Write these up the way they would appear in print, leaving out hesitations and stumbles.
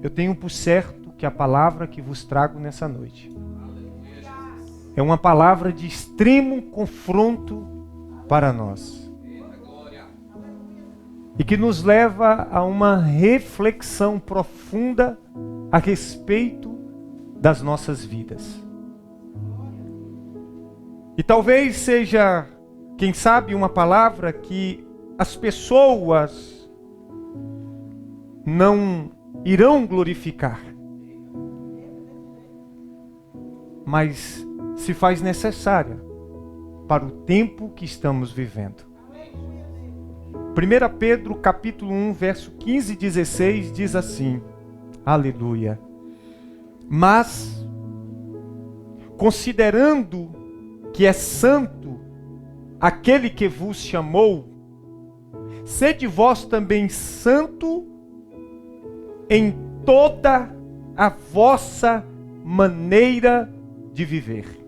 eu tenho por certo que a palavra que vos trago nessa noite é uma palavra de extremo confronto para nós. E que nos leva a uma reflexão profunda a respeito das nossas vidas. E talvez seja, quem sabe, uma palavra que as pessoas não irão glorificar, mas se faz necessária para o tempo que estamos vivendo. 1 Pedro capítulo 1, verso 15 e 16 diz assim, aleluia. Mas, considerando que é santo aquele que vos chamou, sede vós também santo em toda a vossa maneira de viver.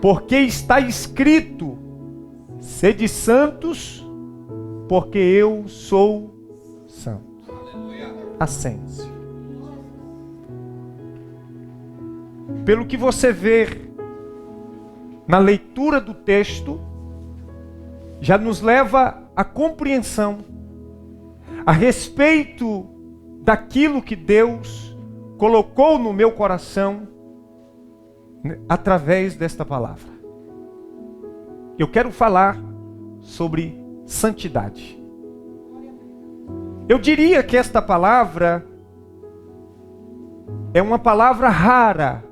Porque está escrito, sede santos, porque eu sou santo. Assente-se. Pelo que você vê na leitura do texto, já nos leva à compreensão a respeito daquilo que Deus colocou no meu coração através desta palavra. Eu quero falar sobre santidade. Eu diria que esta palavra é uma palavra rara,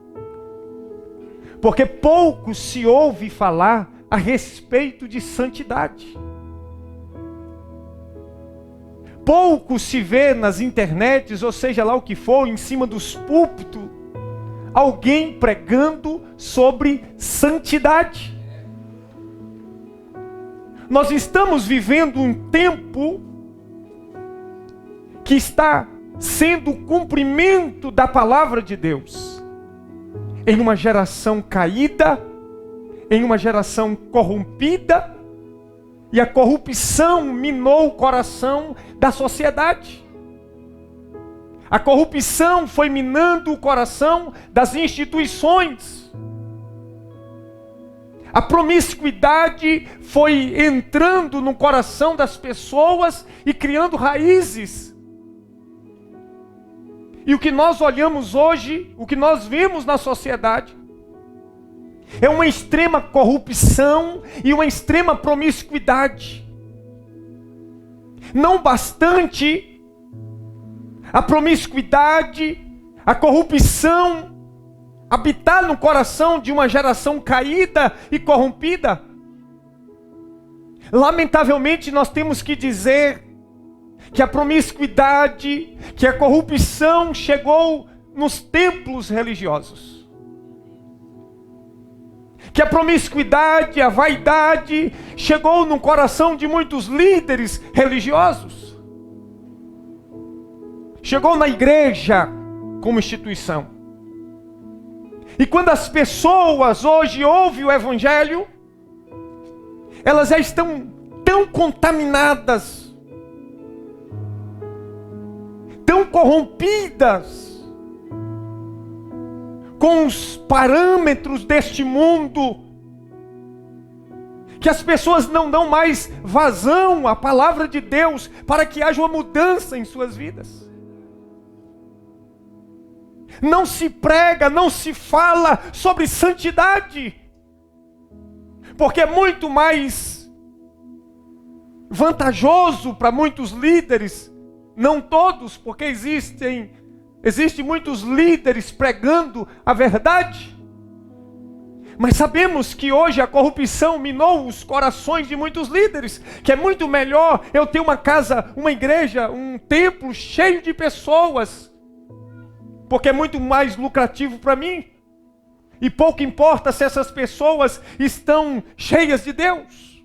porque pouco se ouve falar a respeito de santidade. Pouco se vê nas internets, ou seja lá o que for, em cima dos púlpitos, alguém pregando sobre santidade. Nós estamos vivendo um tempo que está sendo o cumprimento da palavra de Deus. Em uma geração caída, em uma geração corrompida, e a corrupção minou o coração da sociedade. A corrupção foi minando o coração das instituições. A promiscuidade foi entrando no coração das pessoas e criando raízes. E o que nós olhamos hoje, o que nós vemos na sociedade, é uma extrema corrupção e uma extrema promiscuidade. Não bastante a promiscuidade, a corrupção habitar no coração de uma geração caída e corrompida. Lamentavelmente nós temos que dizer que a promiscuidade, que a corrupção chegou nos templos religiosos. Que a promiscuidade, a vaidade chegou no coração de muitos líderes religiosos. Chegou na igreja como instituição. E quando as pessoas hoje ouvem o evangelho, elas já estão tão contaminadas, tão corrompidas com os parâmetros deste mundo, que as pessoas não dão mais vazão à palavra de Deus para que haja uma mudança em suas vidas. Não se prega, não se fala sobre santidade, porque é muito mais vantajoso para muitos líderes, não todos, porque existem muitos líderes pregando a verdade, mas sabemos que hoje a corrupção minou os corações de muitos líderes, que é muito melhor eu ter uma casa, uma igreja, um templo cheio de pessoas, porque é muito mais lucrativo para mim, e pouco importa se essas pessoas estão cheias de Deus.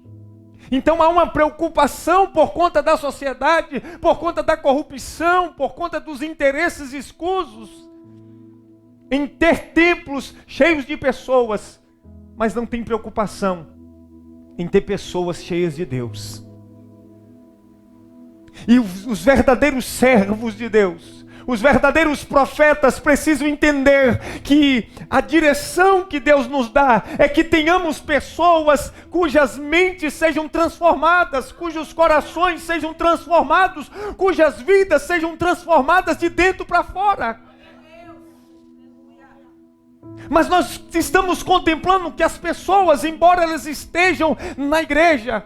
Então há uma preocupação por conta da sociedade, por conta da corrupção, por conta dos interesses escusos, em ter templos cheios de pessoas, mas não tem preocupação em ter pessoas cheias de Deus. E os verdadeiros servos de Deus, os verdadeiros profetas precisam entender que a direção que Deus nos dá é que tenhamos pessoas cujas mentes sejam transformadas, cujos corações sejam transformados, cujas vidas sejam transformadas de dentro para fora. Mas nós estamos contemplando que as pessoas, embora elas estejam na igreja,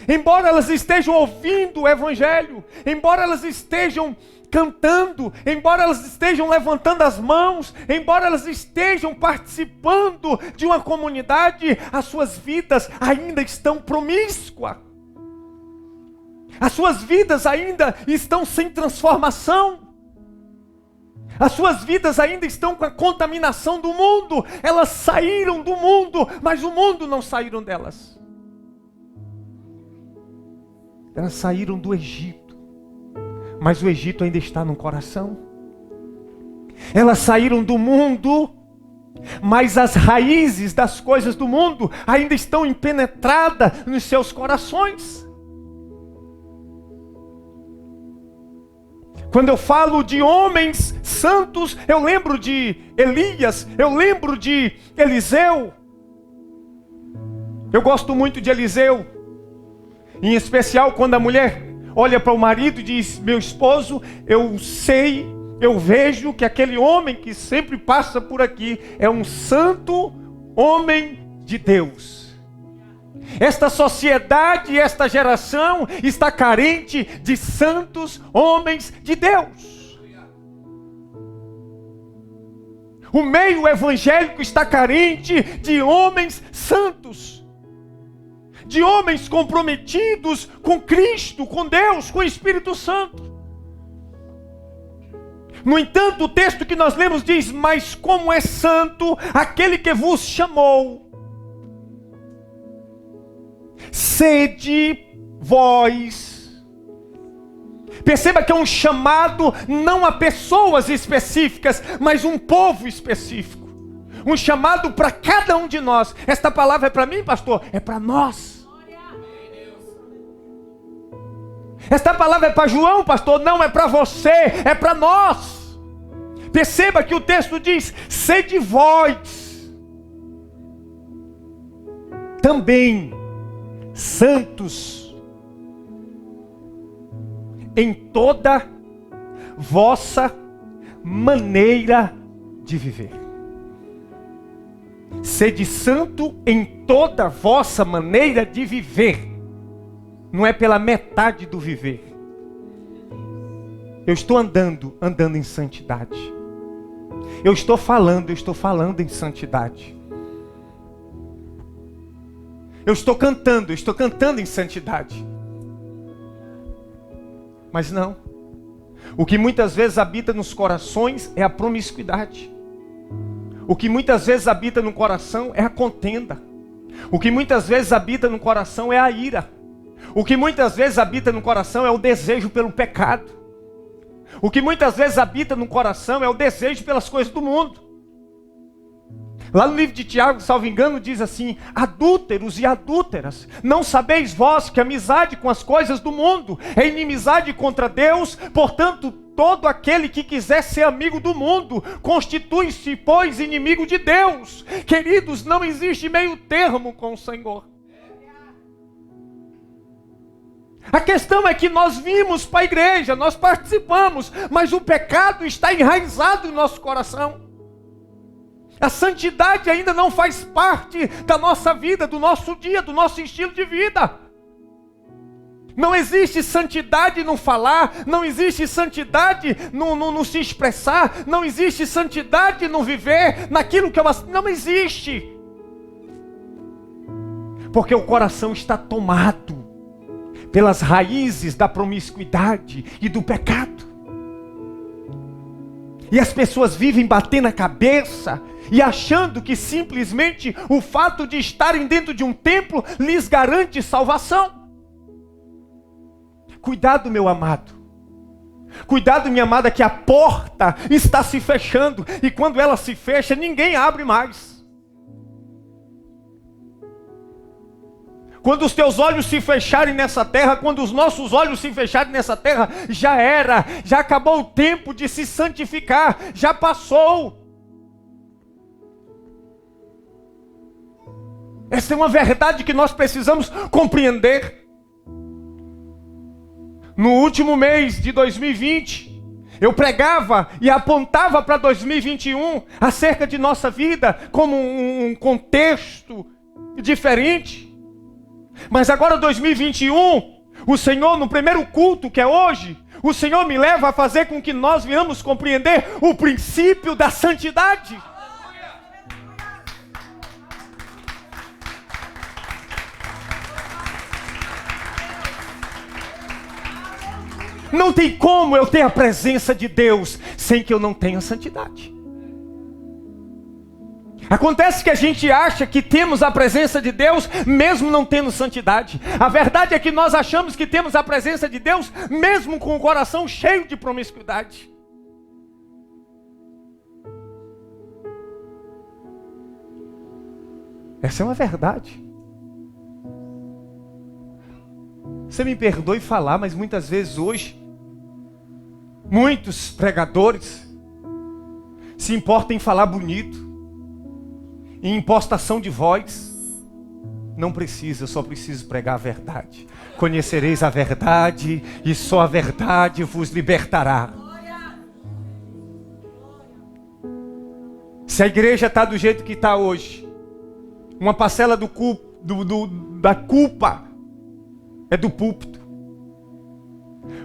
embora elas estejam ouvindo o Evangelho, embora elas estejam cantando, embora elas estejam levantando as mãos, embora elas estejam participando de uma comunidade, as suas vidas ainda estão promíscuas. As suas vidas ainda estão sem transformação. As suas vidas ainda estão com a contaminação do mundo. Elas saíram do mundo, mas o mundo não saíram delas. Elas saíram do Egito, mas o Egito ainda está no coração. Elas saíram do mundo, mas as raízes das coisas do mundo ainda estão impenetradas nos seus corações. Quando eu falo de homens santos, eu lembro de Elias, eu lembro de Eliseu. Eu gosto muito de Eliseu, em especial quando a mulher olha para o marido e diz: meu esposo, eu sei, eu vejo que aquele homem que sempre passa por aqui é um santo homem de Deus. Esta sociedade, esta geração está carente de santos homens de Deus. O meio evangélico está carente de homens santos, de homens comprometidos com Cristo, com Deus, com o Espírito Santo. No entanto, o texto que nós lemos diz: mas como é santo aquele que vos chamou, sede vós. Perceba que é um chamado não a pessoas específicas, mas um povo específico. Um chamado para cada um de nós. Esta palavra é para mim, pastor? É para nós. Esta palavra é para João, pastor? Não, é para você, é para nós. Perceba que o texto diz: sede vós também santos em toda vossa maneira de viver. Sede santo em toda vossa maneira de viver. Não é pela metade do viver. Eu estou andando em santidade. Eu estou falando em santidade. Eu estou cantando em santidade. Mas não. O que muitas vezes habita nos corações é a promiscuidade. O que muitas vezes habita no coração é a contenda. O que muitas vezes habita no coração é a ira. O que muitas vezes habita no coração é o desejo pelo pecado. O que muitas vezes habita no coração é o desejo pelas coisas do mundo. Lá no livro de Tiago, salvo engano, diz assim: adúlteros e adúlteras, não sabeis vós que a amizade com as coisas do mundo é inimizade contra Deus? Portanto, todo aquele que quiser ser amigo do mundo constitui-se, pois, inimigo de Deus. Queridos, não existe meio termo com o Senhor. A questão é que nós vimos para a igreja, nós participamos, mas o pecado está enraizado em nosso coração. A santidade ainda não faz parte da nossa vida, do nosso dia, do nosso estilo de vida. Não existe santidade no falar, não existe santidade no se expressar, não existe santidade no viver, naquilo que não existe. Porque o coração está tomado pelas raízes da promiscuidade e do pecado. E as pessoas vivem batendo a cabeça e achando que simplesmente o fato de estarem dentro de um templo lhes garante salvação. Cuidado, meu amado. Cuidado, minha amada, que a porta está se fechando. E quando ela se fecha, ninguém abre mais. Quando os teus olhos se fecharem nessa terra, quando os nossos olhos se fecharem nessa terra, já era, já acabou o tempo de se santificar, já passou. Essa é uma verdade que nós precisamos compreender. No último mês de 2020, eu pregava e apontava para 2021 acerca de nossa vida como um contexto diferente. Mas agora 2021, o Senhor, no primeiro culto que é hoje, o Senhor me leva a fazer com que nós venhamos compreender o princípio da santidade. Não tem como eu ter a presença de Deus sem que eu não tenha santidade. Acontece que a gente acha que temos a presença de Deus mesmo não tendo santidade. A verdade é que nós achamos que temos a presença de Deus mesmo com o coração cheio de promiscuidade. Essa é uma verdade. Você me perdoe falar, mas muitas vezes hoje, muitos pregadores se importam em falar bonito, em impostação de voz. Não precisa, eu só preciso pregar a verdade. Conhecereis a verdade e só a verdade vos libertará. Se a igreja está do jeito que está hoje, uma parcela da culpa é do púlpito.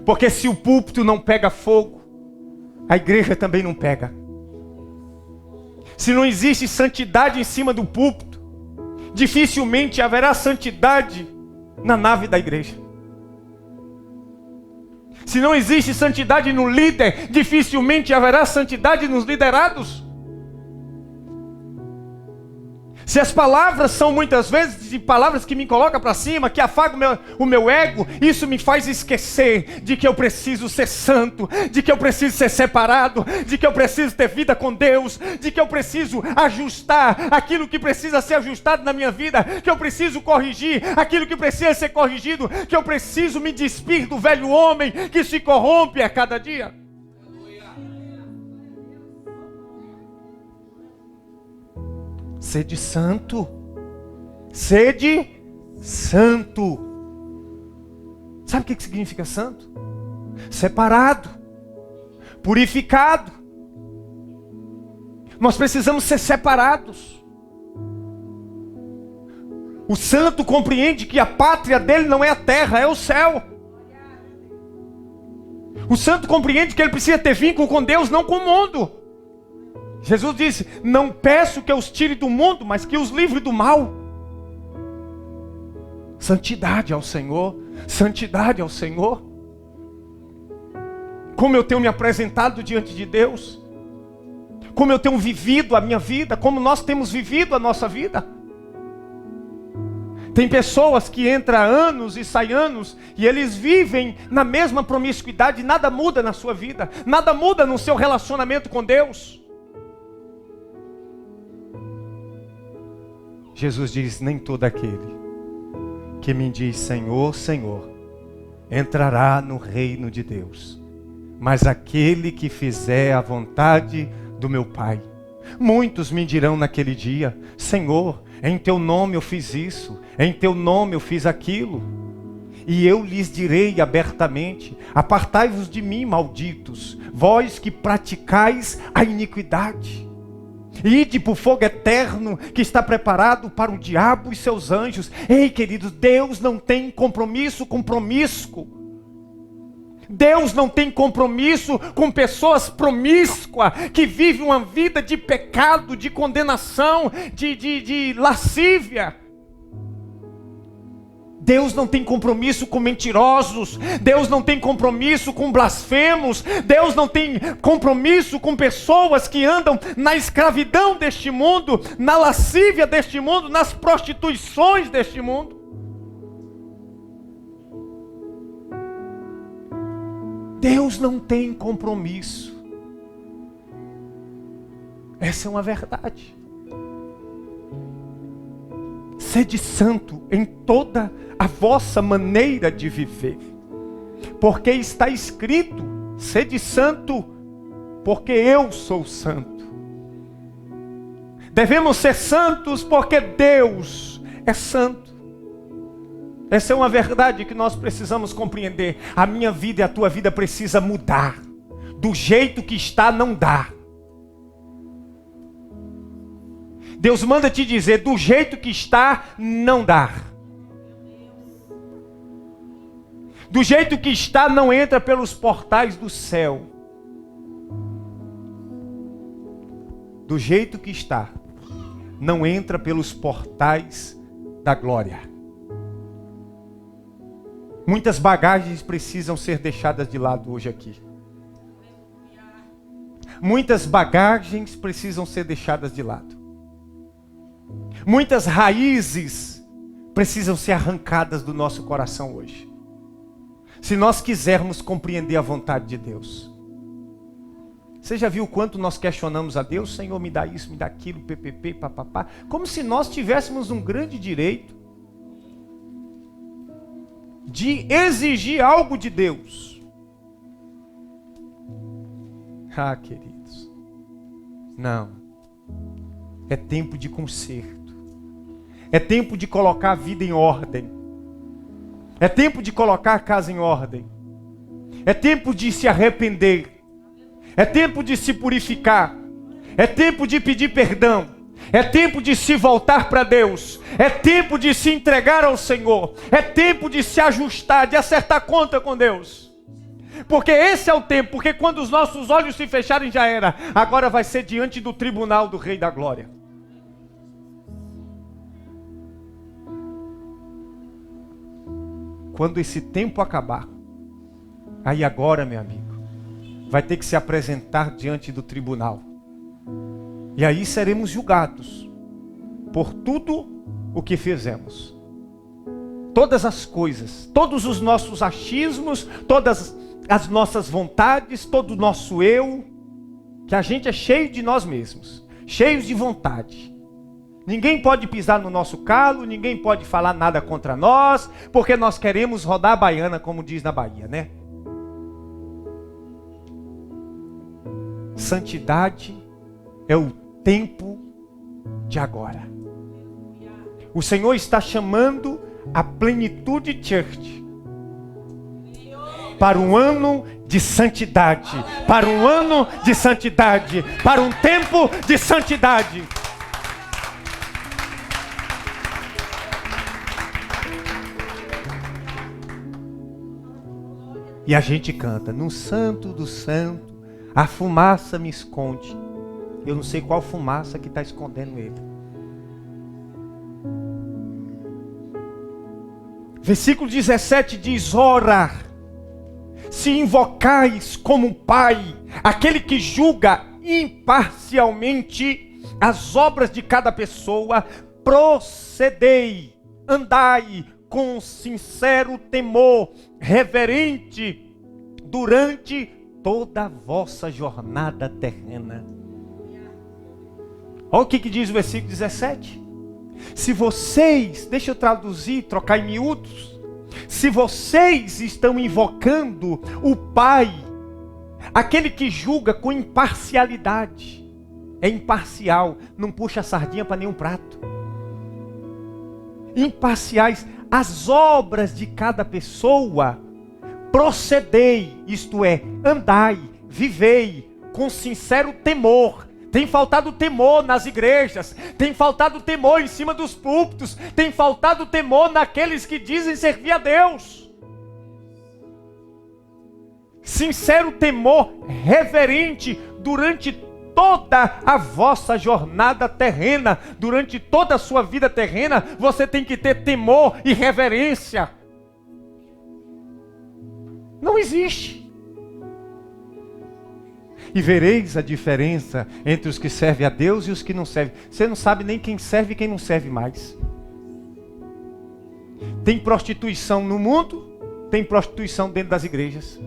Porque se o púlpito não pega fogo, a igreja também não pega. Se não existe santidade em cima do púlpito, dificilmente haverá santidade na nave da igreja. Se não existe santidade no líder, dificilmente haverá santidade nos liderados. Se as palavras são muitas vezes de palavras que me colocam para cima, que afagam o meu ego, isso me faz esquecer de que eu preciso ser santo, de que eu preciso ser separado, de que eu preciso ter vida com Deus, de que eu preciso ajustar aquilo que precisa ser ajustado na minha vida, que eu preciso corrigir aquilo que precisa ser corrigido, que eu preciso me despir do velho homem que se corrompe a cada dia. Sede santo. Sede santo. Sabe o que significa santo? Separado. Purificado. Nós precisamos ser separados. O santo compreende que a pátria dele não é a terra, é o céu. O santo compreende que ele precisa ter vínculo com Deus, não com o mundo. Jesus disse: não peço que os tire do mundo, mas que os livre do mal. Santidade ao Senhor. Santidade ao Senhor. Como eu tenho me apresentado diante de Deus. Como eu tenho vivido a minha vida. Como nós temos vivido a nossa vida. Tem pessoas que entram anos e saem anos e eles vivem na mesma promiscuidade. Nada muda na sua vida. Nada muda no seu relacionamento com Deus. Jesus diz: nem todo aquele que me diz Senhor, Senhor, entrará no reino de Deus, mas aquele que fizer a vontade do meu Pai. Muitos me dirão naquele dia: Senhor, em teu nome eu fiz isso, em teu nome eu fiz aquilo. E eu lhes direi abertamente: apartai-vos de mim, malditos, vós que praticais a iniquidade. Ide para o fogo eterno que está preparado para o diabo e seus anjos. Ei, queridos, Deus não tem compromisso com promíscuo. Deus não tem compromisso com pessoas promíscuas que vivem uma vida de pecado, de condenação, de lascívia. Deus não tem compromisso com mentirosos. Deus não tem compromisso com blasfemos. Deus não tem compromisso com pessoas que andam na escravidão deste mundo, na lascívia deste mundo, nas prostituições deste mundo. Deus não tem compromisso. Essa é uma verdade. sede santo em toda a vossa maneira de viver. Porque está escrito, sede santo, porque eu sou santo. Devemos ser santos porque Deus é santo. Essa é uma verdade que nós precisamos compreender. A minha vida e a tua vida precisa mudar. Do jeito que está, não dá. Deus manda te dizer, do jeito que está, não dá. Do jeito que está, não entra pelos portais do céu. Do jeito que está, não entra pelos portais da glória. Muitas bagagens precisam ser deixadas de lado hoje aqui. Muitas bagagens precisam ser deixadas de lado. Muitas raízes precisam ser arrancadas do nosso coração hoje. Se nós quisermos compreender a vontade de Deus. Você já viu o quanto nós questionamos a Deus? Senhor, me dá isso, me dá aquilo, ppp, papapá. Como se nós tivéssemos um grande direito de exigir algo de Deus. Ah, queridos. Não. É tempo de conserto. É tempo de colocar a vida em ordem. É tempo de colocar a casa em ordem. É tempo de se arrepender. É tempo de se purificar. É tempo de pedir perdão. É tempo de se voltar para Deus. É tempo de se entregar ao Senhor. É tempo de se ajustar, de acertar conta com Deus. Porque esse é o tempo. Porque quando os nossos olhos se fecharem já era. Agora vai ser diante do tribunal do Rei da Glória. Quando esse tempo acabar, aí agora, meu amigo, vai ter que se apresentar diante do tribunal. E aí seremos julgados por tudo o que fizemos. Todas as coisas, todos os nossos achismos, todas as nossas vontades, todo o nosso eu, que a gente é cheio de nós mesmos, cheios de vontade. Ninguém pode pisar no nosso calo, ninguém pode falar nada contra nós, porque nós queremos rodar a baiana, como diz na Bahia, né? Santidade é o tempo de agora. O Senhor está chamando a Plenitude Church para um ano de santidade, para um ano de santidade, para um tempo de santidade. E a gente canta, no santo do santo, a fumaça me esconde. Eu não sei qual fumaça que está escondendo ele. Versículo 17 diz, ora, se invocais como um pai, aquele que julga imparcialmente as obras de cada pessoa, procedei, andai com sincero temor, reverente, durante toda a vossa jornada terrena. Olha o que diz o versículo 17. Se vocês, deixa eu traduzir, trocar em miúdos. Se vocês estão invocando o Pai, aquele que julga com imparcialidade, é imparcial, não puxa a sardinha para nenhum prato. Imparciais, as obras de cada pessoa, procedei, isto é, andai, vivei, com sincero temor. Tem faltado temor nas igrejas, tem faltado temor em cima dos púlpitos, tem faltado temor naqueles que dizem servir a Deus. Sincero temor, reverente, durante toda a vossa jornada terrena, durante toda a sua vida terrena, você tem que ter temor e reverência. Não existe. E vereis a diferença entre os que servem a Deus e os que não servem. Você não sabe nem quem serve e quem não serve mais. Tem prostituição no mundo, tem prostituição dentro das igrejas.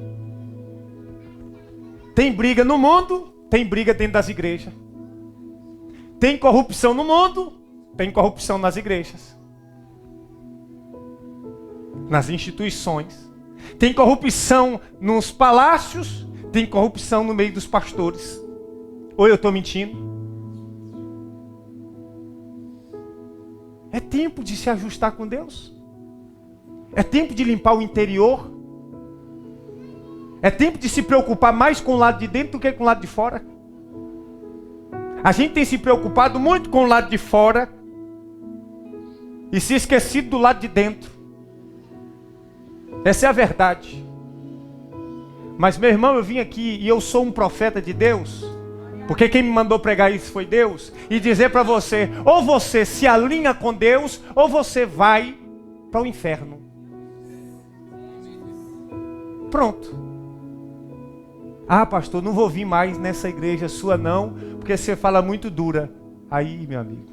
Tem briga no mundo, tem briga dentro das igrejas. Tem corrupção no mundo, tem corrupção nas igrejas. nas instituições, tem corrupção nos palácios, tem corrupção no meio dos pastores. Ou eu estou mentindo? É tempo de se ajustar com Deus. É tempo de limpar o interior. É tempo de se preocupar mais com o lado de dentro do que com o lado de fora. A gente tem se preocupado muito com o lado de fora e se esquecido do lado de dentro. Essa é a verdade. Mas meu irmão, eu vim aqui e eu sou um profeta de Deus, porque quem me mandou pregar isso foi Deus, e dizer para você, ou você se alinha com Deus, ou você vai para o inferno. Pronto. Ah, pastor, não vou vir mais nessa igreja sua não, porque você fala muito dura. Aí, meu amigo,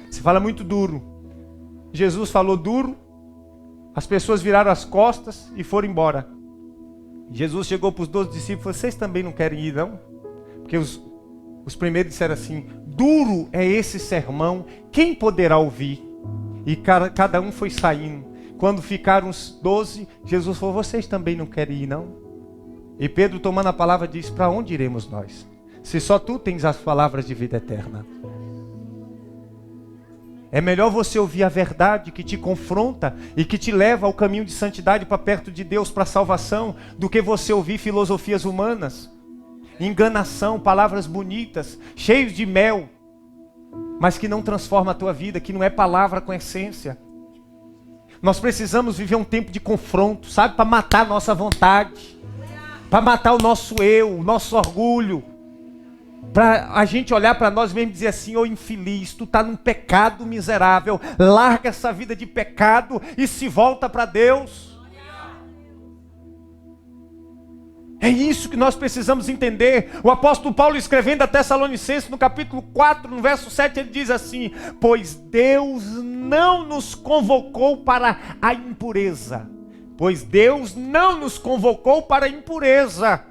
você fala muito duro. Jesus falou duro, as pessoas viraram as costas e foram embora. Jesus chegou para os 12 discípulos, vocês também não querem ir não? Porque os primeiros disseram assim, duro é esse sermão, quem poderá ouvir? E cada um foi saindo. Quando ficaram os 12, Jesus falou, vocês também não querem ir não? E Pedro, tomando a palavra, disse, para onde iremos nós? Se só tu tens as palavras de vida eterna. É melhor você ouvir a verdade que te confronta e que te leva ao caminho de santidade para perto de Deus, para a salvação, do que você ouvir filosofias humanas, enganação, palavras bonitas, cheios de mel, mas que não transforma a tua vida, que não é palavra com essência. Nós precisamos viver um tempo de confronto, sabe? Para matar a nossa vontade, para matar o nosso eu, o nosso orgulho. Para a gente olhar para nós mesmos e dizer assim, ô infeliz, tu está num pecado miserável, larga essa vida de pecado e se volta para Deus. É isso que nós precisamos entender. O apóstolo Paulo, escrevendo a Tessalonicenses, no capítulo 4, no verso 7, ele diz assim, pois Deus não nos convocou para a impureza. Pois Deus não nos convocou para a impureza,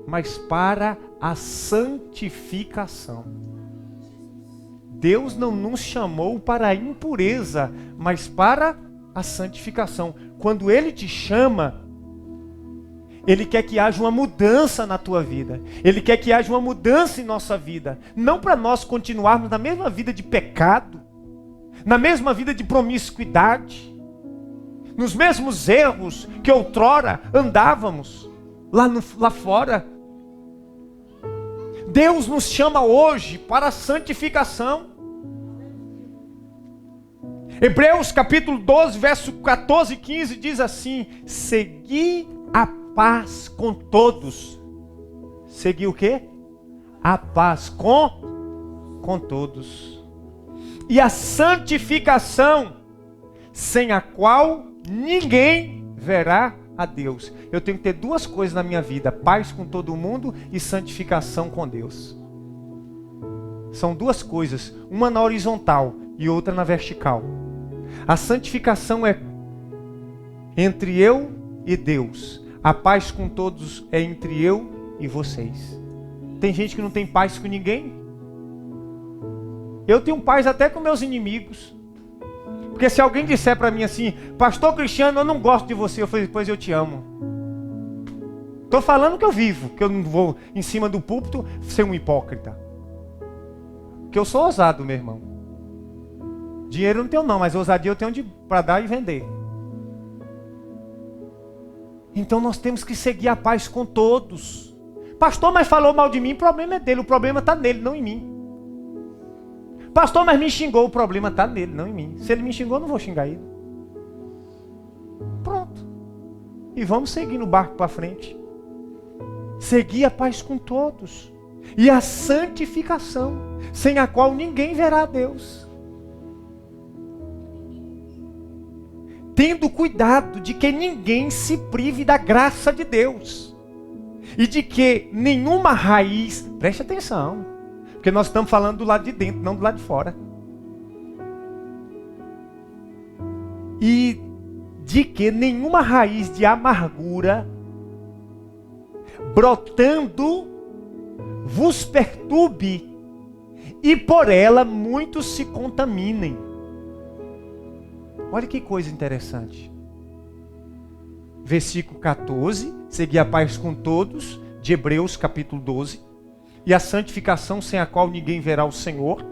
mas para a santificação. Deus não nos chamou para a impureza, mas para a santificação. Quando Ele te chama, Ele quer que haja uma mudança na tua vida. Ele quer que haja uma mudança em nossa vida. Não para nós continuarmos na mesma vida de pecado, na mesma vida de promiscuidade, nos mesmos erros que outrora andávamos lá fora. Deus nos chama hoje para a santificação. Hebreus capítulo 12, verso 14 e 15 diz assim, segui a paz com todos. Segui o quê? A paz com todos. E a santificação, sem a qual ninguém verá a Deus. Eu tenho que ter duas coisas na minha vida, paz com todo mundo e santificação com Deus. São duas coisas, uma na horizontal e outra na vertical. A santificação é entre eu e Deus. A paz com todos é entre eu e vocês. Tem gente que não tem paz com ninguém. Eu tenho paz até com meus inimigos. Porque se alguém disser para mim assim, pastor Cristiano, eu não gosto de você, eu falei, pois eu te amo. Estou falando que eu vivo, que eu não vou em cima do púlpito ser um hipócrita. Que eu sou ousado, meu irmão. Dinheiro eu não tenho não, mas ousadia eu tenho para dar e vender. Então nós temos que seguir a paz com todos. Pastor, mas falou mal de mim, o problema é dele, o problema está nele, não em mim. Pastor, mas me xingou, o problema está nele, não em mim. Se ele me xingou, eu não vou xingar ele. Pronto. E vamos seguir no barco para frente. Seguir a paz com todos. E a santificação, sem a qual ninguém verá a Deus. Tendo cuidado de que ninguém se prive da graça de Deus. E de que nenhuma raiz, preste atenção, porque nós estamos falando do lado de dentro, não do lado de fora. E de que nenhuma raiz de amargura brotando vos perturbe e por ela muitos se contaminem. Olha que coisa interessante. Versículo 14, seguir a paz com todos, de Hebreus capítulo 12, e a santificação sem a qual ninguém verá o Senhor.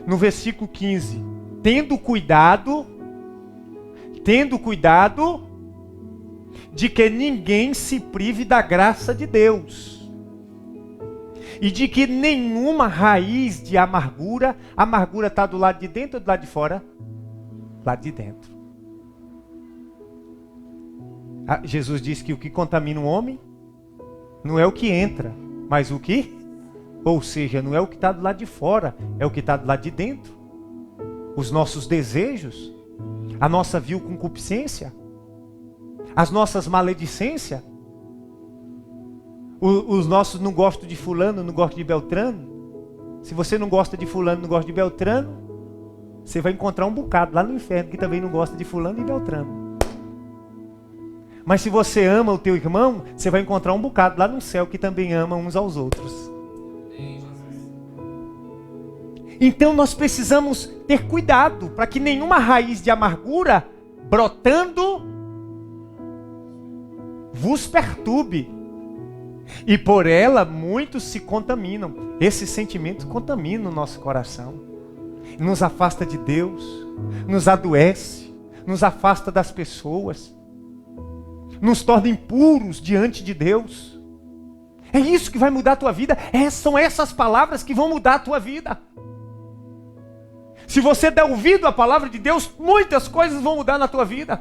No versículo 15, tendo cuidado de que ninguém se prive da graça de Deus, e de que nenhuma raiz de amargura está do lado de dentro ou do lado de fora? Lado de dentro. Jesus disse que o que contamina um homem não é o que entra, mas o que? Ou seja, não é o que está do lado de fora, é o que está do lado de dentro. Os nossos desejos, a nossa vil concupiscência, as nossas maledicências, os nossos não gosto de fulano, não gosto de Beltrano. Se você não gosta de fulano, não gosta de Beltrano, você vai encontrar um bocado lá no inferno que também não gosta de fulano e Beltrano. Mas se você ama o teu irmão, você vai encontrar um bocado lá no céu que também ama uns aos outros. Então nós precisamos ter cuidado para que nenhuma raiz de amargura brotando vos perturbe. E por ela muitos se contaminam. Esses sentimentos contaminam o nosso coração. Nos afasta de Deus, nos adoece, nos afasta das pessoas, nos torna impuros diante de Deus. É isso que vai mudar a tua vida. São essas palavras que vão mudar a tua vida. Se você der ouvido à palavra de Deus, muitas coisas vão mudar na tua vida.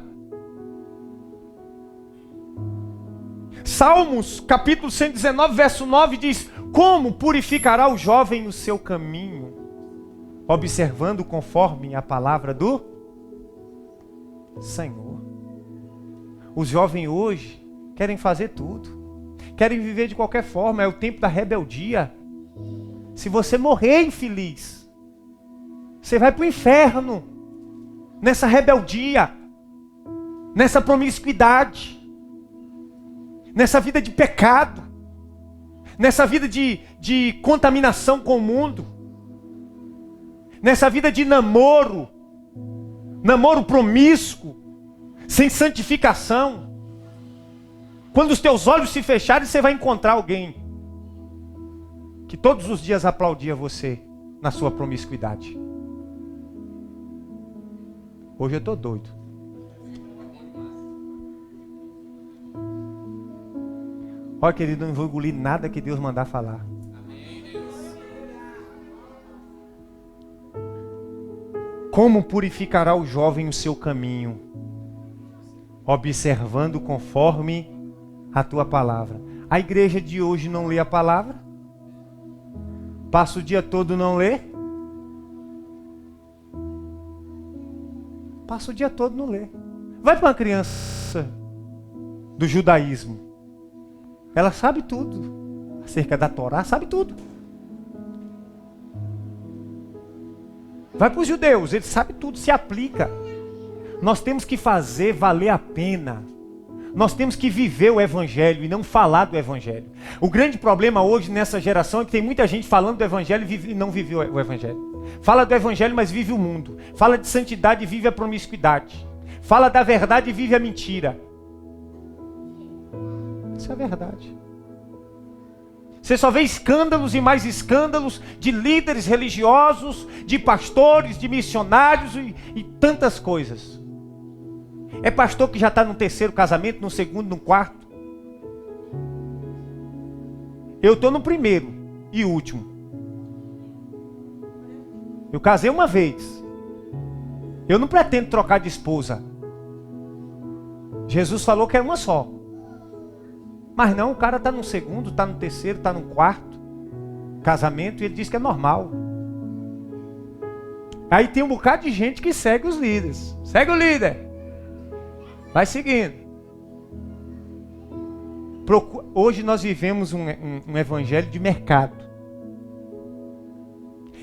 Salmos, capítulo 119, verso 9 diz: como purificará o jovem o seu caminho, observando conforme a palavra do Senhor. Os jovens hoje querem fazer tudo, querem viver de qualquer forma, é o tempo da rebeldia. Se você morrer infeliz, você vai para o inferno, nessa rebeldia, nessa promiscuidade, nessa vida de pecado, nessa vida de contaminação com o mundo, nessa vida de namoro promíscuo, sem santificação. Quando os teus olhos se fecharem, você vai encontrar alguém que todos os dias aplaudia você na sua promiscuidade. Hoje eu estou doido. Olha, querido, eu não vou engolir nada que Deus mandar falar. Como purificará o jovem o seu caminho? Observando conforme a tua palavra. A igreja de hoje não lê a palavra? Passa o dia todo não lê? Passa o dia todo não lê. Vai para uma criança do judaísmo. Ela sabe tudo. Acerca da Torá, sabe tudo. Vai para os judeus, eles sabem tudo, se aplica. Nós temos que fazer valer a pena. Nós temos que viver o Evangelho e não falar do Evangelho. O grande problema hoje nessa geração é que tem muita gente falando do Evangelho e não vive o Evangelho. Fala do Evangelho, mas vive o mundo. Fala de santidade e vive a promiscuidade. Fala da verdade e vive a mentira. Isso é a verdade. Você só vê escândalos e mais escândalos de líderes religiosos, de pastores, de missionários e tantas coisas. É pastor que já está no terceiro casamento, no segundo, no quarto. Eu estou no primeiro e último. Eu casei uma vez. Eu não pretendo trocar de esposa. Jesus falou que é uma só. Mas não, o cara está no segundo, está no terceiro, está no quarto casamento e ele diz que é normal. Aí tem um bocado de gente que segue os líderes. Segue o líder. Vai seguindo. Hoje nós vivemos um evangelho de mercado.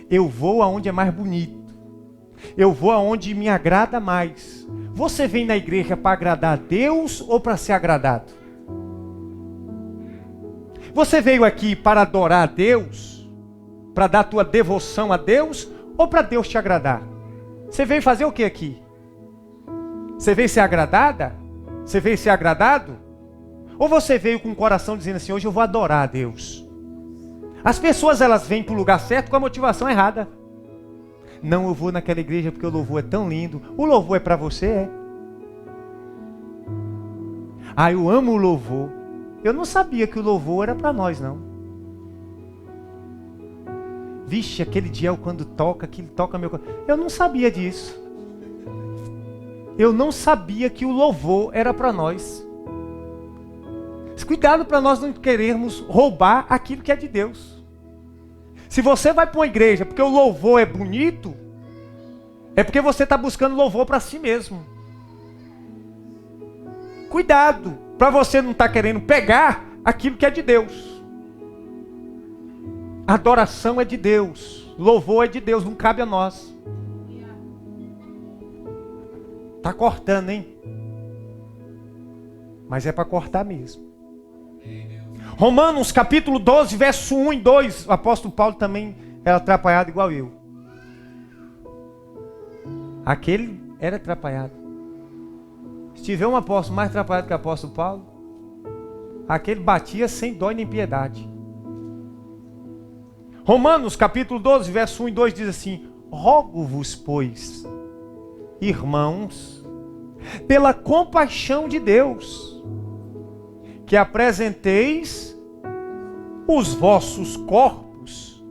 Eu vou aonde é mais bonito. Eu vou aonde me agrada mais. Você vem na igreja para agradar a Deus ou para ser agradado? Você veio aqui para adorar a Deus? Para dar tua devoção a Deus? Ou para Deus te agradar? Você veio fazer o que aqui? Você veio ser agradada? Você veio ser agradado? Ou você veio com o coração dizendo assim, hoje eu vou adorar a Deus? As pessoas, elas vêm para o lugar certo com a motivação errada. Não, eu vou naquela igreja porque o louvor é tão lindo. O louvor é para você, é? Ah, eu amo o louvor. Eu não sabia que o louvor era para nós, não. Vixe, aquele dia quando toca, aquilo toca meu coração. Eu não sabia disso. Eu não sabia que o louvor era para nós. Cuidado para nós não querermos roubar aquilo que é de Deus. Se você vai para uma igreja porque o louvor é bonito, é porque você está buscando louvor para si mesmo. Cuidado para você não estar querendo pegar aquilo que é de Deus. Adoração é de Deus, louvor é de Deus, não cabe a nós. Está cortando, hein? Mas é para cortar mesmo. Romanos capítulo 12, verso 1 e 2. O apóstolo Paulo também era atrapalhado igual eu. Aquele era atrapalhado. Se tiver um apóstolo mais atrapalhado que o apóstolo Paulo, aquele batia sem dó nem piedade. Romanos capítulo 12, verso 1 e 2 diz assim: rogo-vos, pois, irmãos, pela compaixão de Deus, que apresenteis os vossos corpos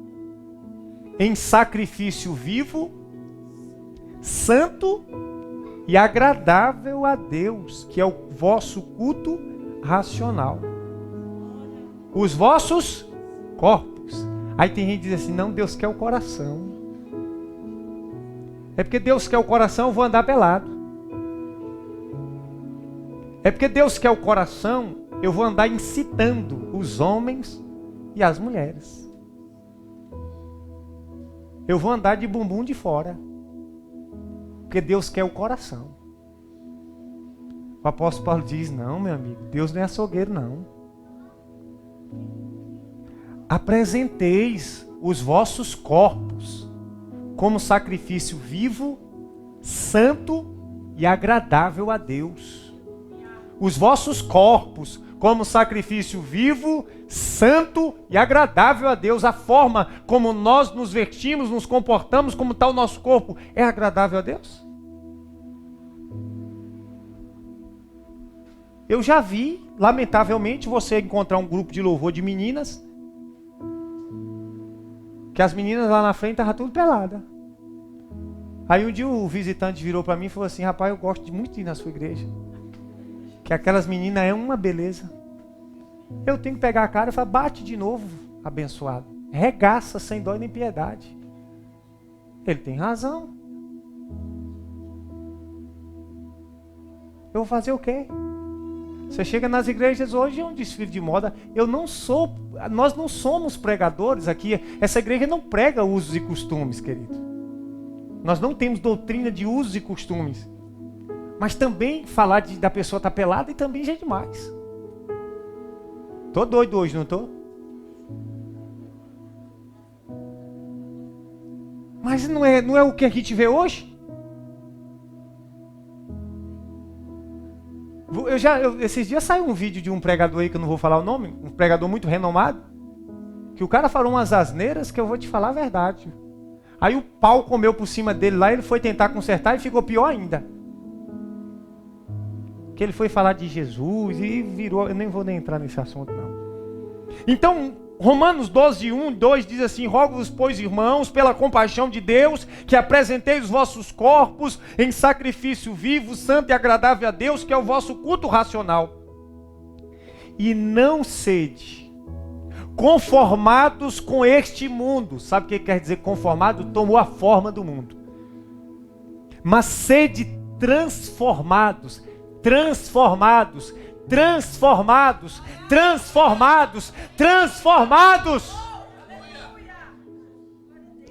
em sacrifício vivo, santo e agradável a Deus, que é o vosso culto racional. Os vossos corpos. Aí tem gente que diz assim, não, Deus quer o coração. É porque Deus quer o coração, eu vou andar pelado. É porque Deus quer o coração, eu vou andar incitando os homens e as mulheres. Eu vou andar de bumbum de fora. Porque Deus quer o coração. O apóstolo Paulo diz, não, meu amigo, Deus não é açougueiro, não. Apresenteis os vossos corpos como sacrifício vivo, santo e agradável a Deus. Os vossos corpos como sacrifício vivo, santo e agradável a Deus. A forma como nós nos vestimos, nos comportamos, como está o nosso corpo, é agradável a Deus? Eu já vi, lamentavelmente, você encontrar um grupo de louvor de meninas, que as meninas lá na frente estavam tudo pelada. Aí um dia o visitante virou para mim e falou assim, rapaz, eu gosto muito de ir na sua igreja. Que aquelas meninas é uma beleza. Eu tenho que pegar a cara e falar, bate de novo, abençoado. Regaça sem dó nem piedade. Ele tem razão. Eu vou fazer o quê? Você chega nas igrejas hoje, é um desfile de moda. Nós não somos pregadores aqui. Essa igreja não prega usos e costumes, querido. Nós não temos doutrina de usos e costumes. Mas também falar da pessoa estar pelada e também já é demais. Tô doido hoje, não tô? Mas não é o que a gente vê hoje? Esses dias saiu um vídeo de um pregador aí, que eu não vou falar o nome, um pregador muito renomado, que o cara falou umas asneiras que eu vou te falar a verdade. Aí o pau comeu por cima dele lá, ele foi tentar consertar e ficou pior ainda. Que ele foi falar de Jesus e virou... Eu nem vou nem entrar nesse assunto, não. Então, Romanos 12, 1, 2 diz assim, rogo-vos, pois, irmãos, pela compaixão de Deus, que apresenteis os vossos corpos em sacrifício vivo, santo e agradável a Deus, que é o vosso culto racional. E não sede conformados com este mundo. Sabe o que quer dizer conformado? Tomou a forma do mundo. Mas sede transformados, transformados, transformados, transformados, transformados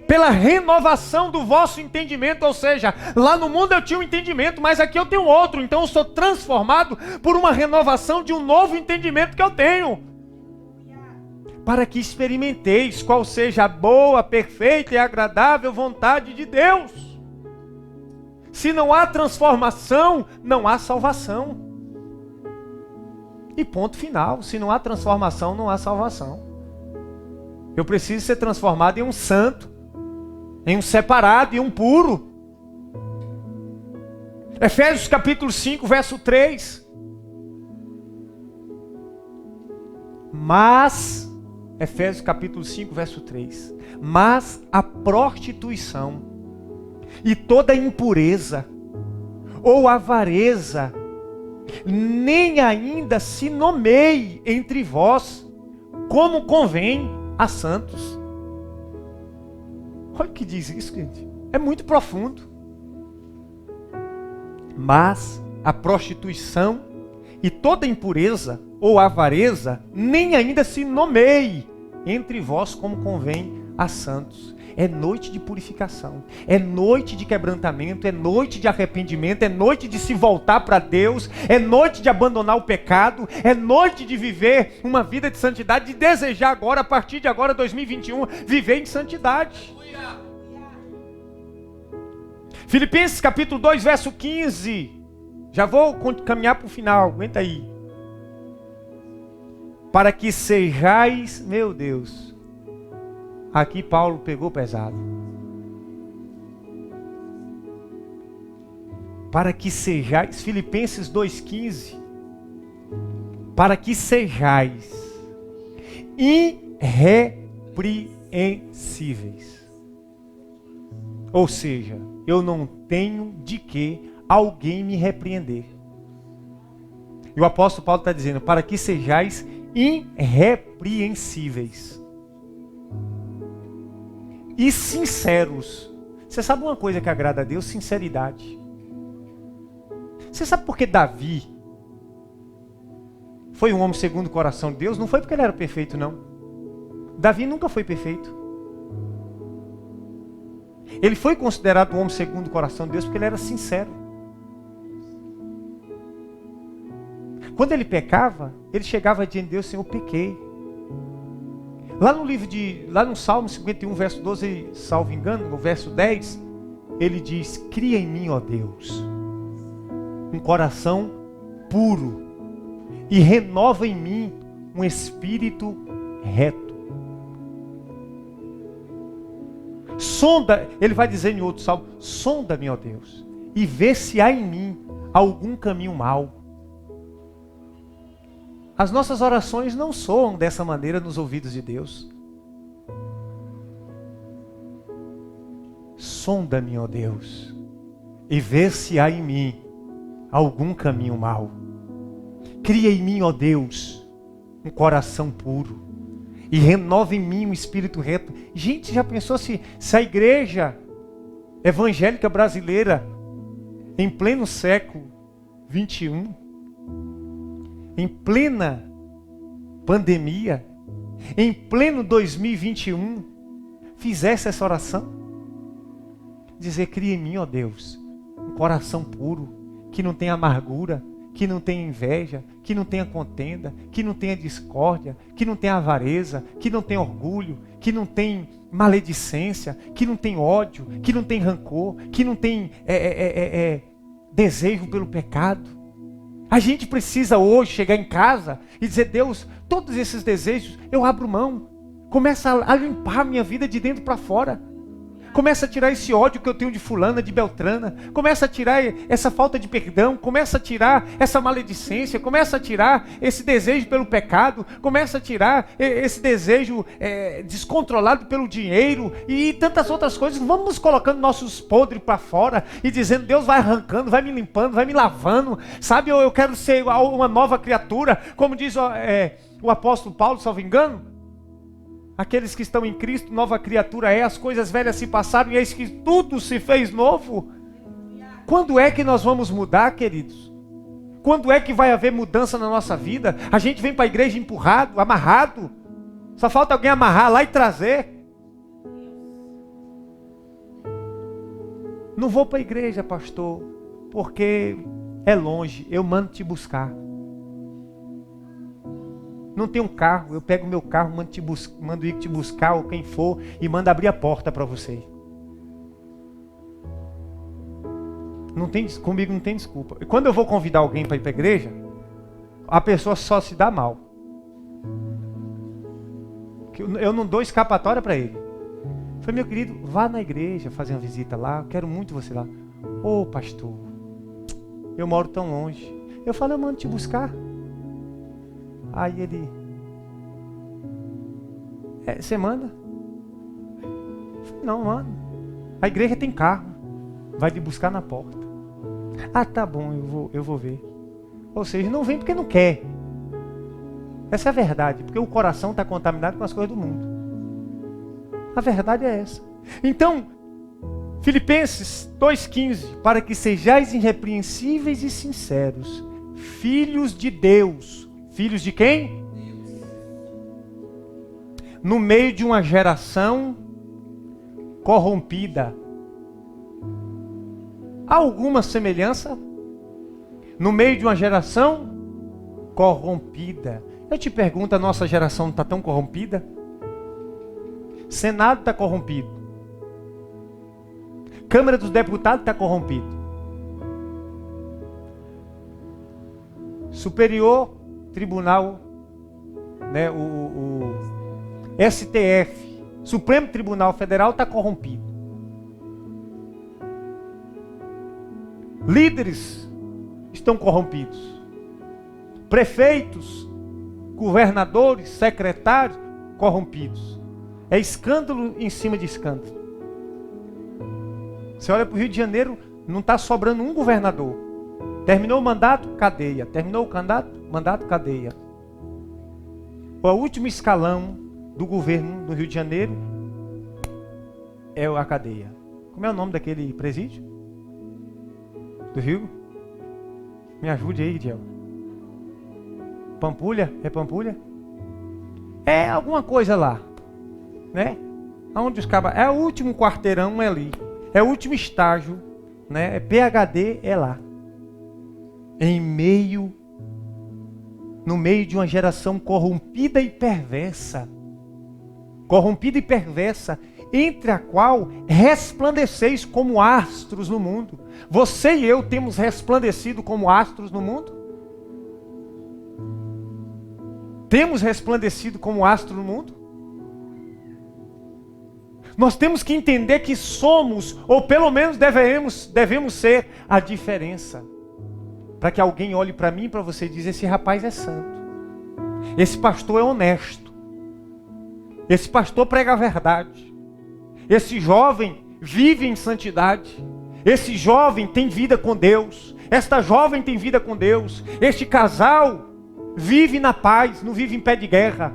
pela renovação do vosso entendimento. Ou seja, lá no mundo eu tinha um entendimento, mas aqui eu tenho outro. Então eu sou transformado por uma renovação de um novo entendimento que eu tenho, para que experimenteis qual seja a boa, perfeita e agradável vontade de Deus. Se não há transformação, não há salvação. E ponto final. Se não há transformação, não há salvação. Eu preciso ser transformado em um santo, em um separado, em um puro. Efésios capítulo 5, verso 3. Mas, Efésios capítulo 5, verso 3. Mas a prostituição e toda impureza ou avareza nem ainda se nomeie entre vós, como convém a santos. Olha o que diz isso, gente. É muito profundo. Mas a prostituição e toda impureza ou avareza nem ainda se nomeie entre vós como convém a santos. É noite de purificação, é noite de quebrantamento, é noite de arrependimento, é noite de se voltar para Deus, é noite de abandonar o pecado, é noite de viver uma vida de santidade, de desejar agora, a partir de agora, 2021, viver em santidade. Filipenses capítulo 2, verso 15. Já vou caminhar para o final, aguenta aí. Para que sejais, meu Deus, aqui Paulo pegou pesado. Para que sejais, Filipenses 2,15. Para que sejais irrepreensíveis. Ou seja, eu não tenho de que alguém me repreender. E o apóstolo Paulo está dizendo, para que sejais irrepreensíveis e sinceros. Você sabe uma coisa que agrada a Deus? Sinceridade. Você sabe por que Davi foi um homem segundo o coração de Deus? Não foi porque ele era perfeito, não. Davi nunca foi perfeito. Ele foi considerado um homem segundo o coração de Deus porque ele era sincero. Quando ele pecava, ele chegava diante de Deus, Senhor, eu pequei. Lá no Salmo 51, verso 12, salvo engano, no verso 10, ele diz, cria em mim, ó Deus, um coração puro e renova em mim um espírito reto. Sonda, ele vai dizer em outro salmo, sonda-me, ó Deus, e vê se há em mim algum caminho mau. As nossas orações não soam dessa maneira nos ouvidos de Deus. Sonda-me, ó Deus, e vê se há em mim algum caminho mau. Cria em mim, ó Deus, um coração puro e renova em mim um espírito reto. Gente, já pensou se a igreja evangélica brasileira, em pleno século 21, em plena pandemia, em pleno 2021, fizesse essa oração? Dizer, cria em mim, ó Deus, um coração puro, que não tenha amargura, que não tenha inveja, que não tenha contenda, que não tenha discórdia, que não tenha avareza, que não tenha orgulho, que não tenha maledicência, que não tenha ódio, que não tenha rancor, que não tenha desejo pelo pecado. A gente precisa hoje chegar em casa e dizer, Deus, todos esses desejos eu abro mão. Começa a limpar a minha vida de dentro para fora. Começa a tirar esse ódio que eu tenho de fulana, de beltrana. Começa a tirar essa falta de perdão. Começa a tirar essa maledicência. Começa a tirar esse desejo pelo pecado. Começa a tirar esse desejo descontrolado pelo dinheiro. E tantas outras coisas. Vamos colocando nossos podres para fora. E dizendo, Deus vai arrancando, vai me limpando, vai me lavando. Sabe, eu quero ser uma nova criatura. Como diz o apóstolo Paulo, salvo engano. Aqueles que estão em Cristo, nova criatura é, as coisas velhas se passaram e eis que tudo se fez novo. Quando é que nós vamos mudar, queridos? Quando é que vai haver mudança na nossa vida? A gente vem para a igreja empurrado, amarrado. Só falta alguém amarrar lá e trazer. Não vou para a igreja, pastor, porque é longe, eu mando te buscar. Não tem um carro, eu pego meu carro, mando ir te buscar, ou quem for, e mando abrir a porta para você. Comigo não tem desculpa. E quando eu vou convidar alguém para ir para a igreja, a pessoa só se dá mal. Eu não dou escapatória para ele. Eu falei, meu querido, vá na igreja fazer uma visita lá. Eu quero muito você lá. Ô, pastor, eu moro tão longe. Eu falei, eu mando te buscar. Aí ele... você manda? Eu falei, não, mano. A igreja tem carro. Vai te buscar na porta. Ah, tá bom, eu vou ver. Ou seja, não vem porque não quer. Essa é a verdade. Porque o coração está contaminado com as coisas do mundo. A verdade é essa. Então, Filipenses 2,15. Para que sejais irrepreensíveis e sinceros, filhos de Deus. Filhos de quem? Deus. No meio de uma geração corrompida. Há alguma semelhança? No meio de uma geração corrompida. Eu te pergunto, a nossa geração não está tão corrompida? Senado está corrompido. Câmara dos Deputados está corrompido. Superior Tribunal, né, o STF, Supremo Tribunal Federal está corrompido. Líderes estão corrompidos. Prefeitos, governadores, secretários corrompidos. É escândalo em cima de escândalo. Você olha para o Rio de Janeiro, não está sobrando um governador. Terminou o mandato, cadeia. Terminou o mandato, cadeia. O último escalão do governo do Rio de Janeiro é a cadeia. Como é o nome daquele presídio? Do Rio? Me ajude aí, Diel. Pampulha? É Pampulha? É alguma coisa lá, né? Onde os cabas... É o último quarteirão, é ali. É o último estágio, né? É PhD, é lá. No meio de uma geração corrompida e perversa. Corrompida e perversa, entre a qual resplandeceis como astros no mundo. Você e eu temos resplandecido como astros no mundo? Temos resplandecido como astro no mundo? Nós temos que entender que somos, ou pelo menos devemos ser a diferença. Para que alguém olhe para mim e para você e diz, esse rapaz é santo. Esse pastor é honesto. Esse pastor prega a verdade. Esse jovem vive em santidade. Esse jovem tem vida com Deus. Esta jovem tem vida com Deus. Este casal vive na paz, não vive em pé de guerra.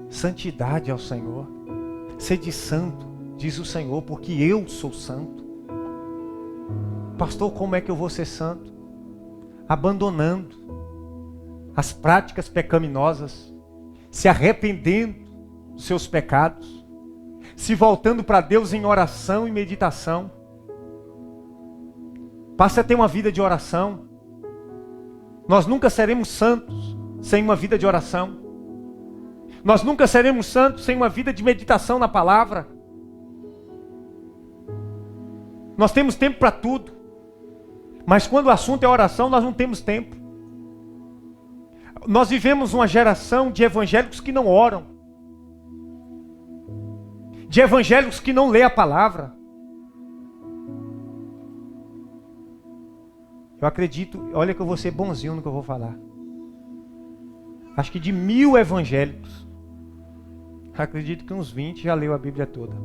Santidade ao Senhor. Sede santo, diz o Senhor, porque eu sou santo. Pastor, como é que eu vou ser santo? Abandonando as práticas pecaminosas, se arrependendo dos seus pecados, se voltando para Deus em oração e meditação. Passe a ter uma vida de oração. Nós nunca seremos santos sem uma vida de oração. Nós nunca seremos santos sem uma vida de meditação na palavra. Nós temos tempo para tudo, mas quando o assunto é oração, nós não temos tempo. Nós vivemos uma geração de evangélicos que não oram, de evangélicos que não lê a palavra. Eu acredito, olha que eu vou ser bonzinho no que eu vou falar. Acho que de 1000 evangélicos, acredito que uns 20 já leu a Bíblia toda.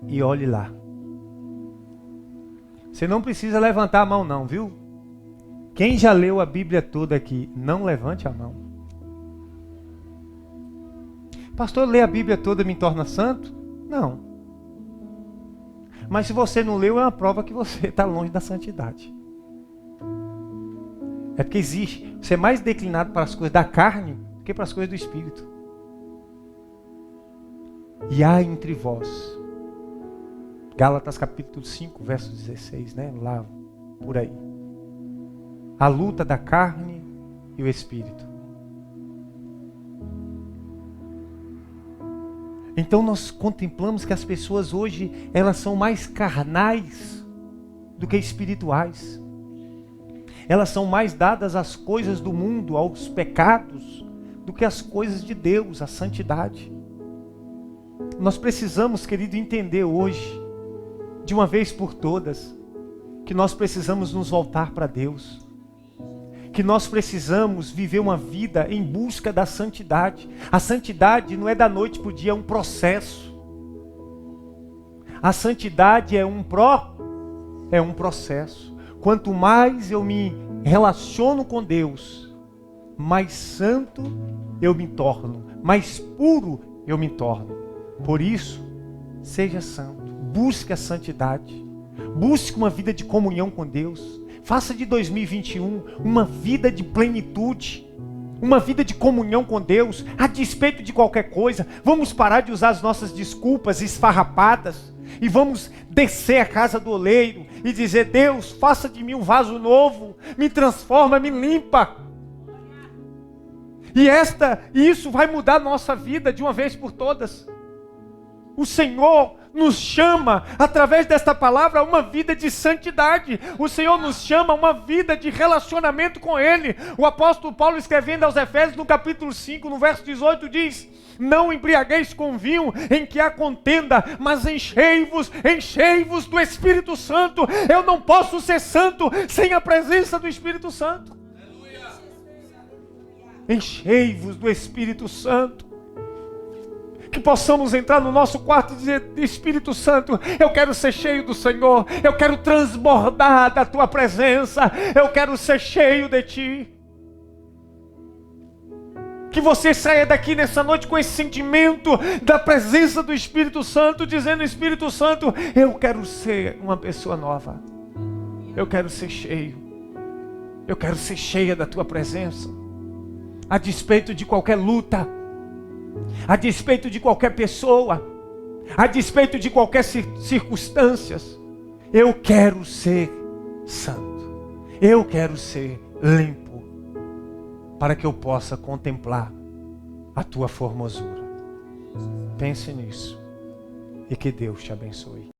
E olhe lá. Você não precisa levantar a mão não, viu? Quem já leu a Bíblia toda aqui, não levante a mão. Pastor, ler a Bíblia toda me torna santo? Não. Mas se você não leu, é uma prova que você está longe da santidade. É porque existe, você é mais declinado para as coisas da carne do que para as coisas do Espírito. E há entre vós, Gálatas capítulo 5, verso 16, né? Lá, por aí. A luta da carne e o Espírito. Então nós contemplamos que as pessoas hoje, elas são mais carnais do que espirituais. Elas são mais dadas às coisas do mundo, aos pecados, do que às coisas de Deus, à santidade. Nós precisamos, querido, entender hoje, de uma vez por todas, que nós precisamos nos voltar para Deus. Que nós precisamos viver uma vida em busca da santidade. A santidade não é da noite para o dia, é um processo. A santidade é um processo. Quanto mais eu me relaciono com Deus, mais santo eu me torno, mais puro eu me torno. Por isso, seja santo, busque a santidade, busque uma vida de comunhão com Deus. Faça de 2021 uma vida de plenitude, uma vida de comunhão com Deus, a despeito de qualquer coisa. Vamos parar de usar as nossas desculpas esfarrapadas e vamos descer a casa do oleiro e dizer: Deus, faça de mim um vaso novo, me transforma, me limpa. E isso vai mudar a nossa vida de uma vez por todas. O Senhor nos chama, através desta palavra, a uma vida de santidade. O Senhor nos chama a uma vida de relacionamento com Ele. O apóstolo Paulo, escrevendo aos Efésios, no capítulo 5, no verso 18, diz: não embriagueis com vinho em que há contenda, mas enchei-vos do Espírito Santo. Eu não posso ser santo sem a presença do Espírito Santo. Enchei-vos do Espírito Santo. Que possamos entrar no nosso quarto e dizer: Espírito Santo, eu quero ser cheio do Senhor, eu quero transbordar da Tua presença, eu quero ser cheio de Ti. Que você saia daqui nessa noite com esse sentimento da presença do Espírito Santo, dizendo: Espírito Santo, eu quero ser uma pessoa nova, eu quero ser cheio, eu quero ser cheia da Tua presença, a despeito de qualquer luta, a despeito de qualquer pessoa, a despeito de qualquer circunstâncias. Eu quero ser santo, eu quero ser limpo, para que eu possa contemplar a Tua formosura. Pense nisso e que Deus te abençoe.